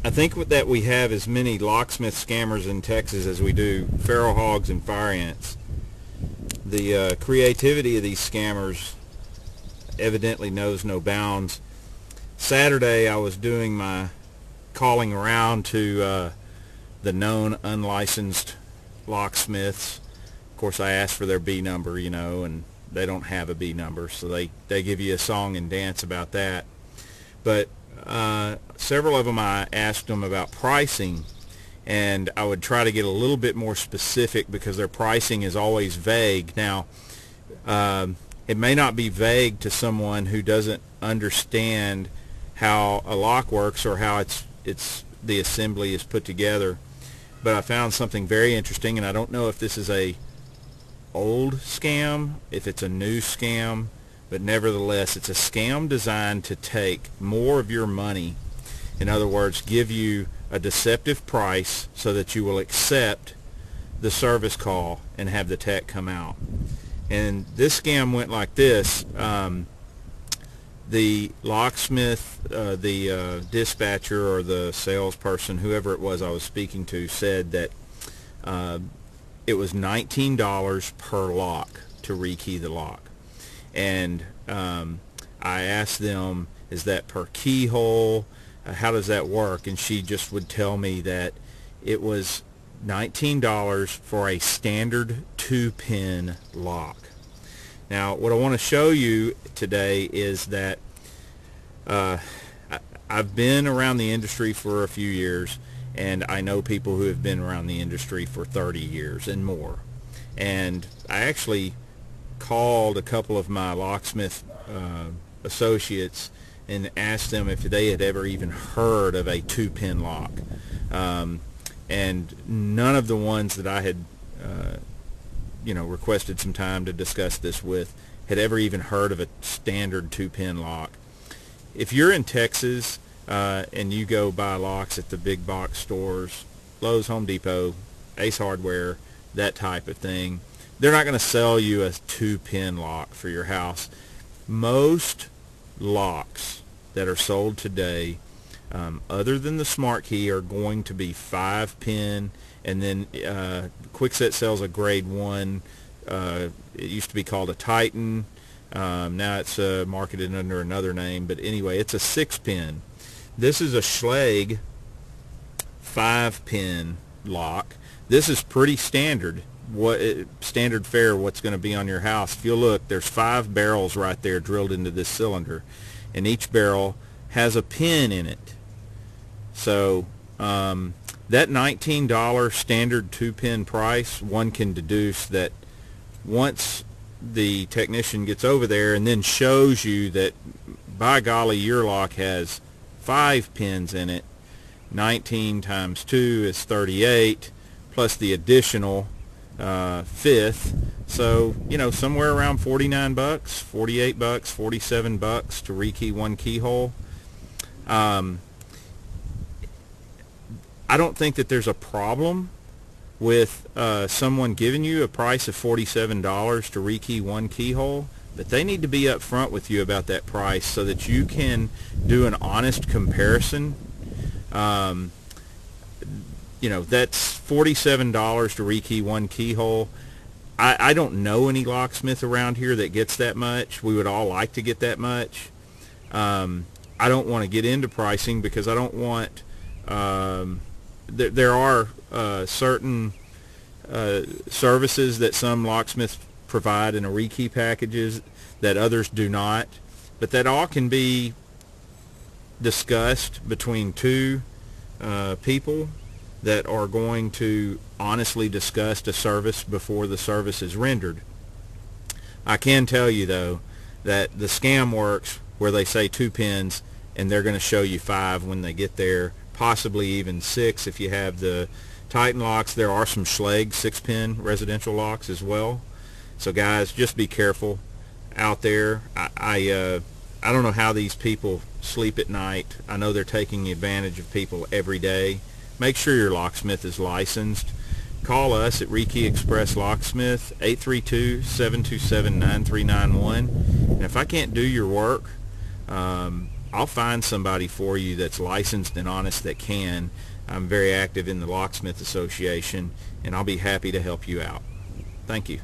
I think that we have as many locksmith scammers in Texas as we do feral hogs and fire ants. The creativity of these scammers evidently knows no bounds. Saturday I was doing my calling around to the known unlicensed locksmiths. Of course, I asked for their B number, you know, and they don't have a B number, so they give you a song and dance about that. But several of them, I asked them about pricing, and I would try to get a little bit more specific because their pricing is always vague. Now, it may not be vague to someone who doesn't understand how a lock works or how the assembly is put together. But I found something very interesting, and I don't know if this is a old scam, if it's a new scam, but nevertheless it's a scam designed to take more of your money. In other words, give you a deceptive price so that you will accept the service call and have the tech come out. And this scam went like this. The locksmith, the dispatcher or the salesperson, whoever it was I was speaking to, said that it was $19 per lock to rekey the lock. And I asked them, is that per keyhole? How does that work? And she just would tell me that it was $19 for a standard 2-pin lock. Now, what I want to show you today is that I've been around the industry for a few years, and I know people who have been around the industry for 30 years and more. And I actually called a couple of my locksmith associates and asked them if they had ever even heard of a 2-pin lock. And none of the ones that I had requested some time to discuss this with had ever even heard of a standard 2-pin lock. If you're in Texas and you go buy locks at the big box stores, Lowe's, Home Depot, Ace Hardware, that type of thing, they're not going to sell you a 2-pin lock for your house. Most locks that are sold today, other than the Smart Key, are going to be 5-pin, and then Kwikset sells a grade 1. It used to be called a Titan. Now it's marketed under another name, but anyway, it's a 6-pin. This is a Schlage 5-pin lock. This is pretty standard. Standard fare what's going to be on your house. If you look, there's 5 barrels right there drilled into this cylinder, and each barrel has a pin in it. So that $19 standard 2-pin price, one can deduce that once the technician gets over there and then shows you that, by golly, your lock has 5 pins in it, 19 times 2 is 38, plus the additional 5th, so somewhere around $49, $48, $47 to rekey one keyhole. I don't think that there's a problem with someone giving you a price of $47 to rekey one keyhole, but they need to be up front with you about that price so that you can do an honest comparison. That's $47 to rekey one keyhole. I don't know any locksmith around here that gets that much. We would all like to get that much. I don't want to get into pricing because I don't want... there are certain services that some locksmiths provide in a rekey packages that others do not, but that all can be discussed between two people that are going to honestly discuss a service before the service is rendered. I can tell you, though, that the scam works where they say 2 pins and they're going to show you 5 when they get there, possibly even 6 if you have the Titan locks. There are some Schlage 6-pin residential locks as well. So guys, just be careful out there. I don't know how these people sleep at night. I know they're taking advantage of people every day. Make sure your locksmith is licensed. Call us at ReKey Xpress Locksmith, 832-727-9391. And if I can't do your work, I'll find somebody for you that's licensed and honest that can. I'm very active in the Locksmith Association, and I'll be happy to help you out. Thank you.